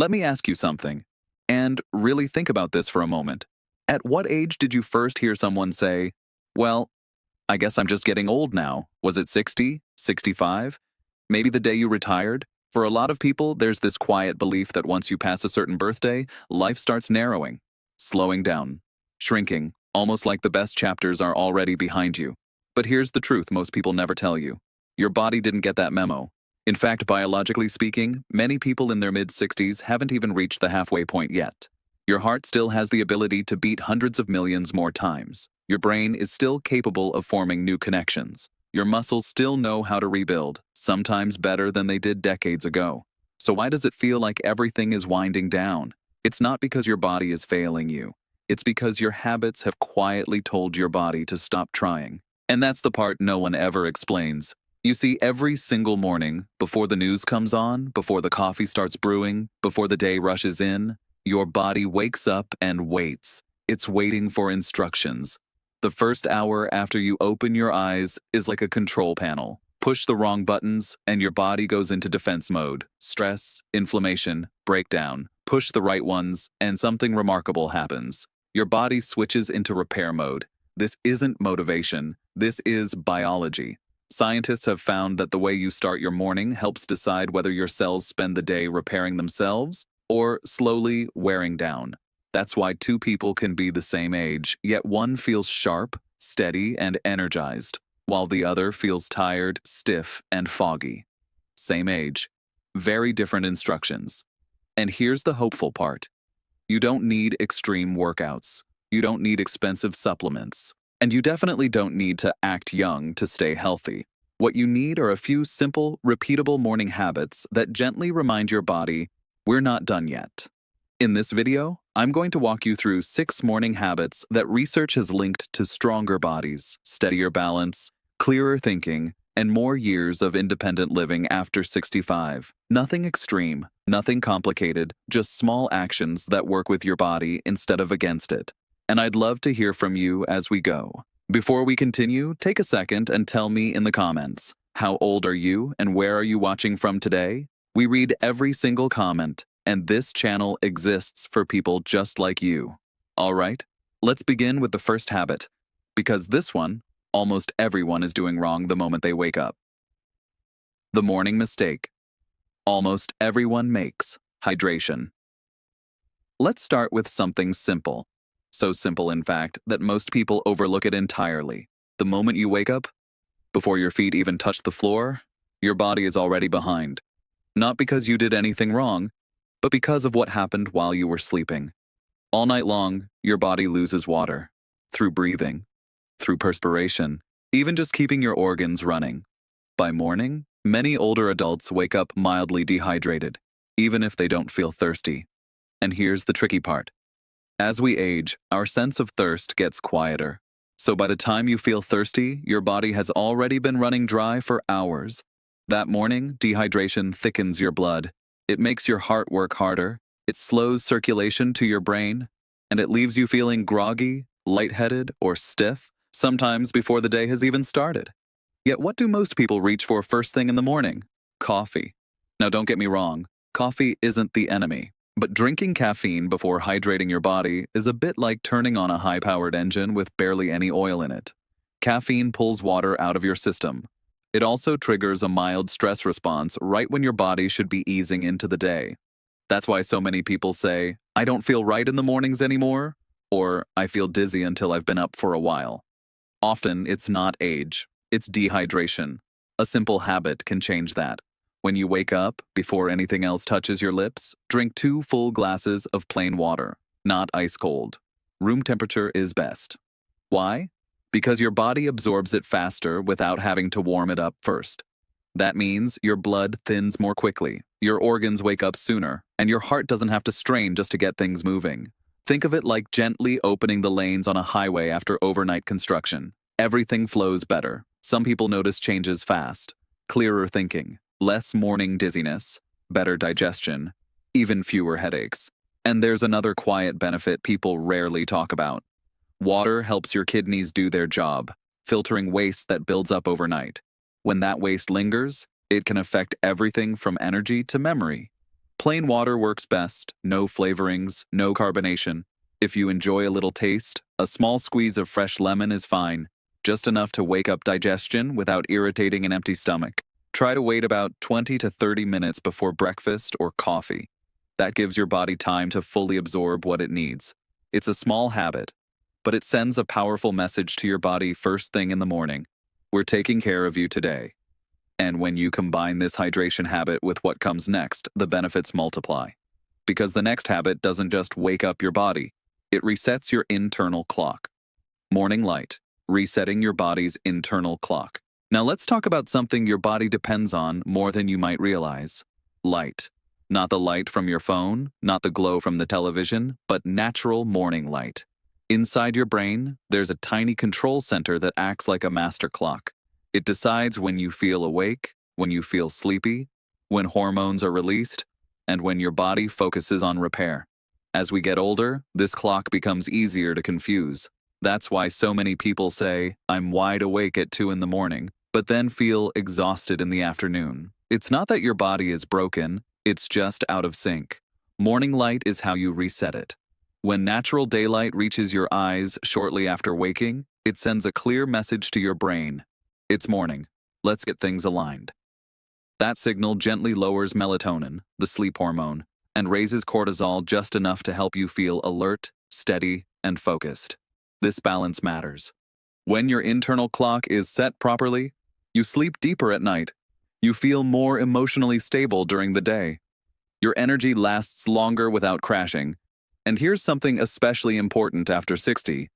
Let me ask you something, and really think about this for a moment. At what age did you first hear someone say, well, I guess I'm just getting old now? Was it 60, 65? Maybe the day you retired? For a lot of people, there's this quiet belief that once you pass a certain birthday, life starts narrowing, slowing down, shrinking, almost like the best chapters are already behind you. But here's the truth most people never tell you. Your body didn't get that memo. In fact, biologically speaking, many people in their mid-60s haven't even reached the halfway point yet. Your heart still has the ability to beat hundreds of millions more times. Your brain is still capable of forming new connections. Your muscles still know how to rebuild, sometimes better than they did decades ago. So why does it feel like everything is winding down? It's not because your body is failing you. It's because your habits have quietly told your body to stop trying. And that's the part no one ever explains. You see, every single morning, before the news comes on, before the coffee starts brewing, before the day rushes in, your body wakes up and waits. It's waiting for instructions. The first hour after you open your eyes is like a control panel. Push the wrong buttons, and your body goes into defense mode. Stress, inflammation, breakdown. Push the right ones, and something remarkable happens. Your body switches into repair mode. This isn't motivation. This is biology. Scientists have found that the way you start your morning helps decide whether your cells spend the day repairing themselves or slowly wearing down. That's why two people can be the same age, yet one feels sharp, steady, and energized, while the other feels tired, stiff, and foggy. Same age, very different instructions. And here's the hopeful part. You don't need extreme workouts. You don't need expensive supplements. And you definitely don't need to act young to stay healthy. What you need are a few simple, repeatable morning habits that gently remind your body, we're not done yet. In this video, I'm going to walk you through 6 morning habits that research has linked to stronger bodies, steadier balance, clearer thinking, and more years of independent living after 65. Nothing extreme, nothing complicated, just small actions that work with your body instead of against it. And I'd love to hear from you as we go. Before we continue, take a second and tell me in the comments, how old are you and where are you watching from today? We read every single comment, and this channel exists for people just like you. All right, let's begin with the first habit, because this one, almost everyone is doing wrong the moment they wake up. The morning mistake. Almost everyone makes hydration. Let's start with something simple. So simple, in fact, that most people overlook it entirely. The moment you wake up, before your feet even touch the floor, your body is already behind. Not because you did anything wrong, but because of what happened while you were sleeping. All night long, your body loses water. Through breathing, through perspiration, even just keeping your organs running. By morning, many older adults wake up mildly dehydrated, even if they don't feel thirsty. And here's the tricky part. As we age, our sense of thirst gets quieter. So by the time you feel thirsty, your body has already been running dry for hours. That morning, dehydration thickens your blood. It makes your heart work harder, it slows circulation to your brain, and it leaves you feeling groggy, lightheaded, or stiff, sometimes before the day has even started. Yet what do most people reach for first thing in the morning? Coffee. Now don't get me wrong, coffee isn't the enemy. But drinking caffeine before hydrating your body is a bit like turning on a high-powered engine with barely any oil in it. Caffeine pulls water out of your system. It also triggers a mild stress response right when your body should be easing into the day. That's why so many people say, I don't feel right in the mornings anymore, or I feel dizzy until I've been up for a while. Often, it's not age, it's dehydration. A simple habit can change that. When you wake up, before anything else touches your lips, drink 2 full glasses of plain water, not ice cold. Room temperature is best. Why? Because your body absorbs it faster without having to warm it up first. That means your blood thins more quickly, your organs wake up sooner, and your heart doesn't have to strain just to get things moving. Think of it like gently opening the lanes on a highway after overnight construction. Everything flows better. Some people notice changes fast. Clearer thinking. Less morning dizziness, better digestion, even fewer headaches. And there's another quiet benefit people rarely talk about. Water helps your kidneys do their job, filtering waste that builds up overnight. When that waste lingers, it can affect everything from energy to memory. Plain water works best, no flavorings, no carbonation. If you enjoy a little taste, a small squeeze of fresh lemon is fine, just enough to wake up digestion without irritating an empty stomach. Try to wait about 20 to 30 minutes before breakfast or coffee. That gives your body time to fully absorb what it needs. It's a small habit, but it sends a powerful message to your body first thing in the morning. We're taking care of you today. And when you combine this hydration habit with what comes next, the benefits multiply. Because the next habit doesn't just wake up your body, it resets your internal clock. Morning light, resetting your body's internal clock. Now let's talk about something your body depends on more than you might realize. Light. Not the light from your phone, not the glow from the television, but natural morning light. Inside your brain, there's a tiny control center that acts like a master clock. It decides when you feel awake, when you feel sleepy, when hormones are released, and when your body focuses on repair. As we get older, this clock becomes easier to confuse. That's why so many people say, "I'm wide awake at 2 in the morning," but then feel exhausted in the afternoon. It's not that your body is broken, it's just out of sync. Morning light is how you reset it. When natural daylight reaches your eyes shortly after waking, it sends a clear message to your brain. It's morning. Let's get things aligned. That signal gently lowers melatonin, the sleep hormone, and raises cortisol just enough to help you feel alert, steady, and focused. This balance matters. When your internal clock is set properly, you sleep deeper at night. You feel more emotionally stable during the day. Your energy lasts longer without crashing. And here's something especially important after 60.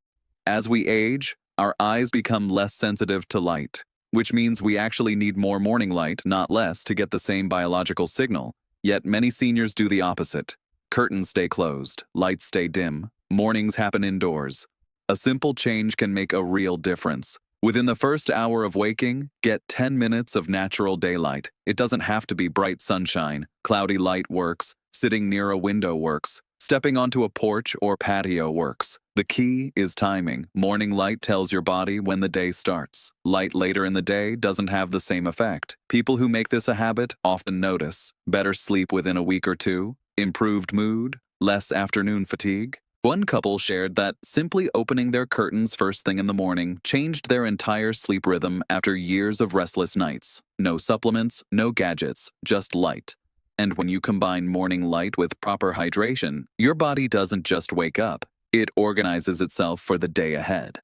As we age, our eyes become less sensitive to light, which means we actually need more morning light, not less, to get the same biological signal. Yet many seniors do the opposite. Curtains stay closed, lights stay dim, mornings happen indoors. A simple change can make a real difference. Within the first hour of waking, get 10 minutes of natural daylight. It doesn't have to be bright sunshine. Cloudy light works. Sitting near a window works. Stepping onto a porch or patio works. The key is timing. Morning light tells your body when the day starts. Light later in the day doesn't have the same effect. People who make this a habit often notice better sleep within a week or two, improved mood, less afternoon fatigue. One couple shared that simply opening their curtains first thing in the morning changed their entire sleep rhythm after years of restless nights. No supplements, no gadgets, just light. And when you combine morning light with proper hydration, your body doesn't just wake up, it organizes itself for the day ahead.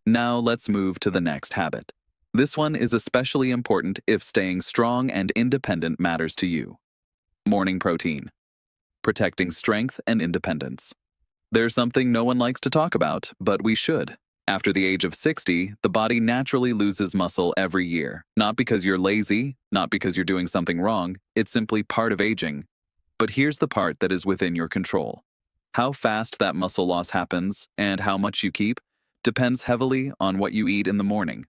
Now let's move to the next habit. This one is especially important if staying strong and independent matters to you. Morning protein. Protecting strength and independence. There's something no one likes to talk about, but we should. After the age of 60, the body naturally loses muscle every year. Not because you're lazy, not because you're doing something wrong, it's simply part of aging. But here's the part that is within your control. How fast that muscle loss happens and how much you keep depends heavily on what you eat in the morning.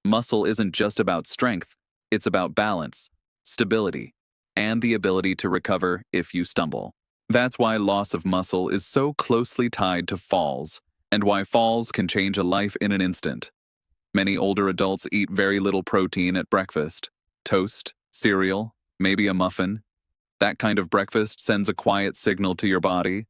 Muscle isn't just about strength, it's about balance, stability, and the ability to recover if you stumble. That's why loss of muscle is so closely tied to falls, and why falls can change a life in an instant. Many older adults eat very little protein at breakfast. Toast, cereal, maybe a muffin. That kind of breakfast sends a quiet signal to your body.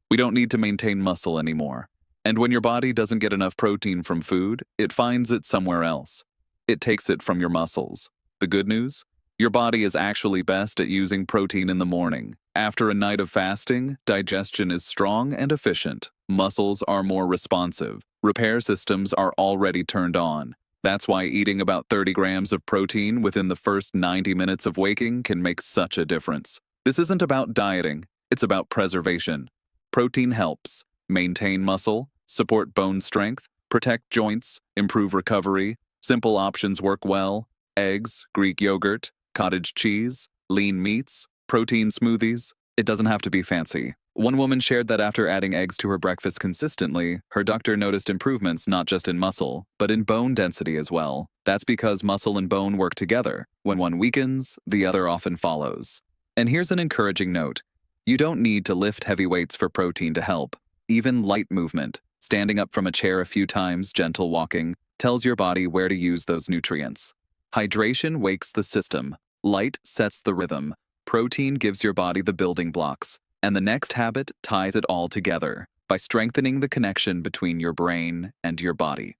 We don't need to maintain muscle anymore. And when your body doesn't get enough protein from food, it finds it somewhere else. It takes it from your muscles. The good news? Your body is actually best at using protein in the morning. After a night of fasting, digestion is strong and efficient. Muscles are more responsive. Repair systems are already turned on. That's why eating about 30 grams of protein within the first 90 minutes of waking can make such a difference. This isn't about dieting, it's about preservation. Protein helps maintain muscle, support bone strength, protect joints, improve recovery. Simple options work well. Eggs, Greek yogurt, cottage cheese, lean meats, protein smoothies. It doesn't have to be fancy. One woman shared that after adding eggs to her breakfast consistently, her doctor noticed improvements not just in muscle, but in bone density as well. That's because muscle and bone work together. When one weakens, the other often follows. And here's an encouraging note. You don't need to lift heavy weights for protein to help. Even light movement, standing up from a chair a few times, gentle walking, tells your body where to use those nutrients. Hydration wakes the system. Light sets the rhythm. protein gives your body the building blocks, and the next habit ties it all together by strengthening the connection between your brain and your body.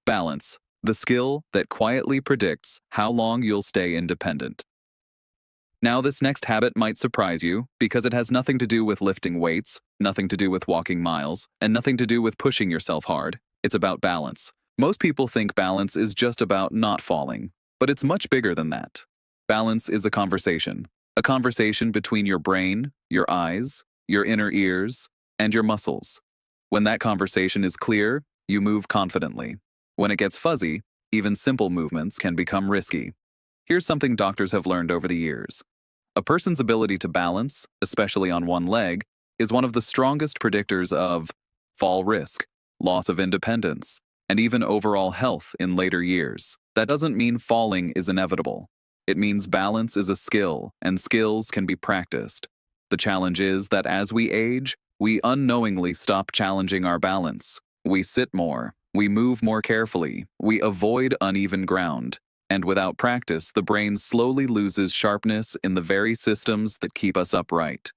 Balance, the skill that quietly predicts how long you'll stay independent. Now, this next habit might surprise you because it has nothing to do with lifting weights, nothing to do with walking miles, and nothing to do with pushing yourself hard. It's about balance. Most people think balance is just about not falling, but it's much bigger than that. Balance is a conversation between your brain, your eyes, your inner ears, and your muscles. When that conversation is clear, you move confidently. When it gets fuzzy, even simple movements can become risky. Here's something doctors have learned over the years. A person's ability to balance, especially on one leg, is one of the strongest predictors of fall risk, loss of independence, and even overall health in later years. That doesn't mean falling is inevitable. It means balance is a skill, and skills can be practiced. The challenge is that as we age, we unknowingly stop challenging our balance. We sit more, we move more carefully, we avoid uneven ground. And without practice, the brain slowly loses sharpness in the very systems that keep us upright.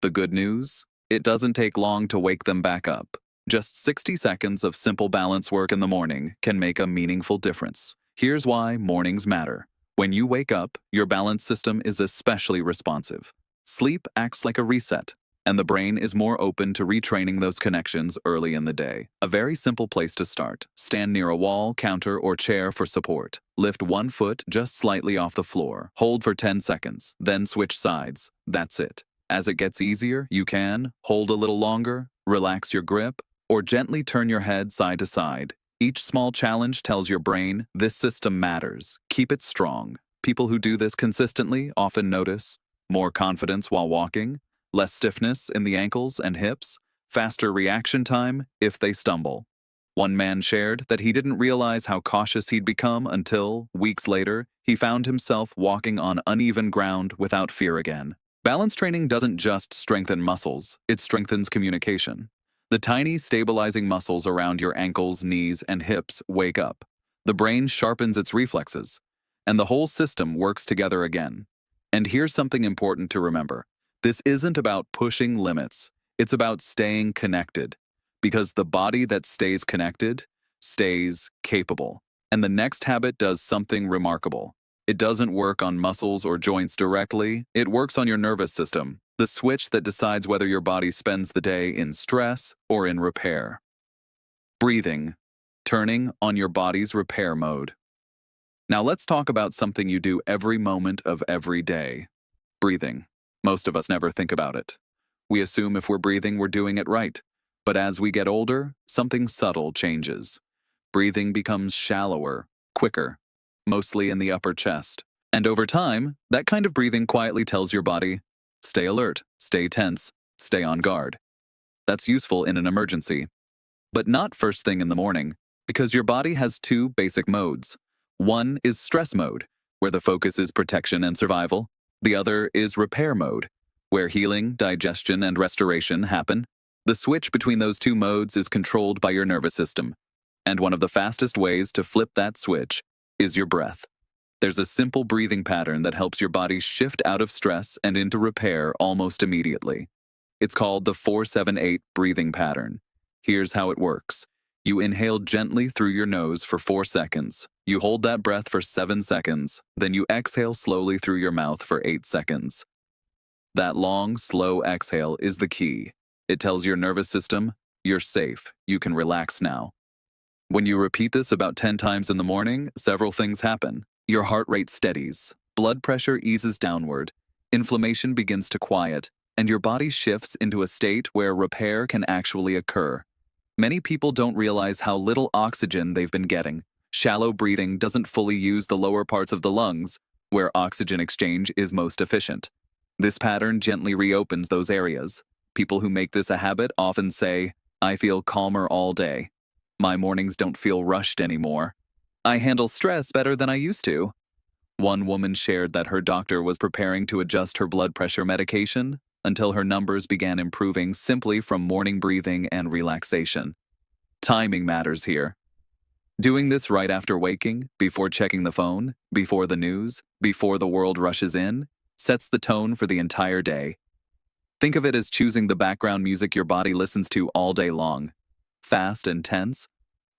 The good news? It doesn't take long to wake them back up. Just 60 seconds of simple balance work in the morning can make a meaningful difference. Here's why mornings matter. When you wake up, your balance system is especially responsive. Sleep acts like a reset, and the brain is more open to retraining those connections early in the day. A very simple place to start. Stand near a wall, counter, or chair for support. Lift one foot just slightly off the floor. Hold for 10 seconds, then switch sides. That's it. As it gets easier, you can hold a little longer, relax your grip, or gently turn your head side to side. Each small challenge tells your brain, this system matters. Keep it strong. People who do this consistently often notice more confidence while walking, less stiffness in the ankles and hips, faster reaction time if they stumble. One man shared that he didn't realize how cautious he'd become until, weeks later, he found himself walking on uneven ground without fear again. Balance training doesn't just strengthen muscles, it strengthens communication. The tiny stabilizing muscles around your ankles, knees, and hips wake up. The brain sharpens its reflexes, and the whole system works together again. And here's something important to remember. This isn't about pushing limits. It's about staying connected. Because the body that stays connected stays capable. And the next habit does something remarkable. It doesn't work on muscles or joints directly. It works on your nervous system, the switch that decides whether your body spends the day in stress or in repair. Breathing, turning on your body's repair mode. Now let's talk about something you do every moment of every day. Breathing. Most of us never think about it. We assume if we're breathing, we're doing it right. But as we get older, something subtle changes. Breathing becomes shallower, quicker, mostly in the upper chest. And over time, that kind of breathing quietly tells your body, stay alert, stay tense, stay on guard. That's useful in an emergency. But not first thing in the morning, because your body has two basic modes. One is stress mode, where the focus is protection and survival. The other is repair mode, where healing, digestion, and restoration happen. The switch between those two modes is controlled by your nervous system. And one of the fastest ways to flip that switch is your breath. There's a simple breathing pattern that helps your body shift out of stress and into repair almost immediately. It's called the 4-7-8 breathing pattern. Here's how it works. You inhale gently through your nose for 4 seconds. You hold that breath for 7 seconds. Then you exhale slowly through your mouth for 8 seconds. That long, slow exhale is the key. It tells your nervous system, you're safe, you can relax now. When you repeat this about 10 times in the morning, several things happen. Your heart rate steadies, blood pressure eases downward, inflammation begins to quiet, and your body shifts into a state where repair can actually occur. Many people don't realize how little oxygen they've been getting. Shallow breathing doesn't fully use the lower parts of the lungs, where oxygen exchange is most efficient. This pattern gently reopens those areas. People who make this a habit often say, I feel calmer all day. My mornings don't feel rushed anymore. I handle stress better than I used to. One woman shared that her doctor was preparing to adjust her blood pressure medication until her numbers began improving simply from morning breathing and relaxation. Timing matters here. Doing this right after waking, before checking the phone, before the news, before the world rushes in, sets the tone for the entire day. Think of it as choosing the background music your body listens to all day long, fast and tense,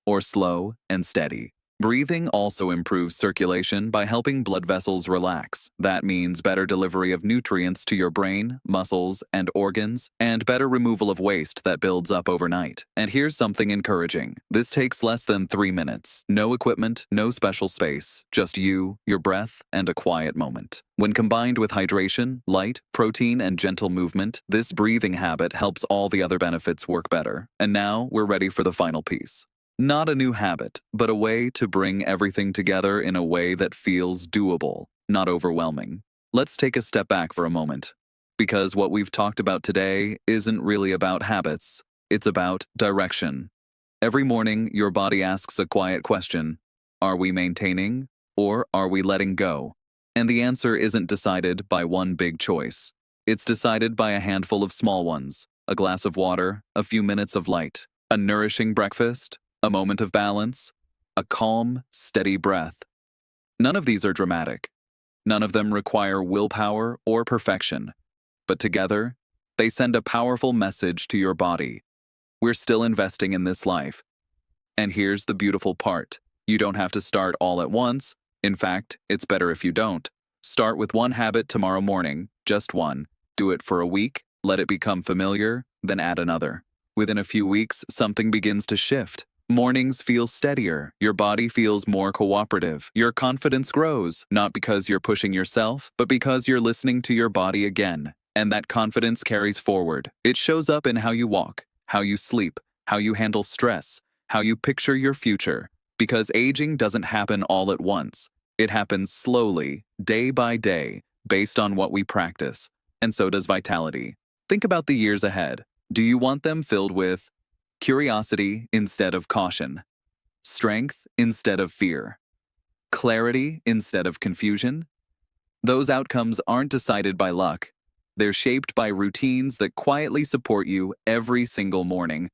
or slow and steady. Breathing also improves circulation by helping blood vessels relax. That means better delivery of nutrients to your brain, muscles, and organs, and better removal of waste that builds up overnight. And here's something encouraging. This takes less than 3 minutes. No equipment, no special space, just you, your breath, and a quiet moment. When combined with hydration, light, protein, and gentle movement, this breathing habit helps all the other benefits work better. And now we're ready for the final piece. Not a new habit, but a way to bring everything together in a way that feels doable, not overwhelming. Let's take a step back for a moment, because what we've talked about today isn't really about habits, it's about direction. Every morning, your body asks a quiet question: are we maintaining, or are we letting go? And the answer isn't decided by one big choice. It's decided by a handful of small ones: a glass of water, a few minutes of light, a nourishing breakfast, a moment of balance, a calm, steady breath. None of these are dramatic. None of them require willpower or perfection. But together, they send a powerful message to your body. We're still investing in this life. And here's the beautiful part. You don't have to start all at once. In fact, it's better if you don't. Start with one habit tomorrow morning, just one. Do it for a week, let it become familiar, then add another. Within a few weeks, something begins to shift. Mornings feel steadier, your body feels more cooperative, your confidence grows, not because you're pushing yourself, but because you're listening to your body again. And that confidence carries forward. It shows up in how you walk, how you sleep, how you handle stress, how you picture your future. Because aging doesn't happen all at once. It happens slowly, day by day, based on what we practice. And so does vitality. Think about the years ahead. Do you want them filled with curiosity instead of caution, strength instead of fear, clarity instead of confusion? Those outcomes aren't decided by luck. They're shaped by routines that quietly support you every single morning.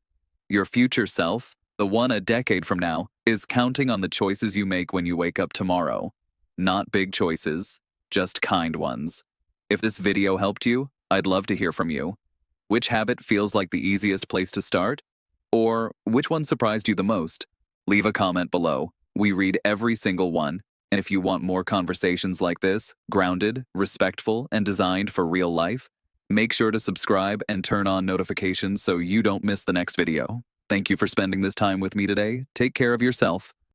Your future self, the one a decade from now, is counting on the choices you make when you wake up tomorrow. Not big choices, just kind ones. If this video helped you, I'd love to hear from you. Which habit feels like the easiest place to start? Or which one surprised you the most? Leave a comment below. We read every single one. And if you want more conversations like this, grounded, respectful, and designed for real life, make sure to subscribe and turn on notifications so you don't miss the next video. Thank you for spending this time with me today. Take care of yourself.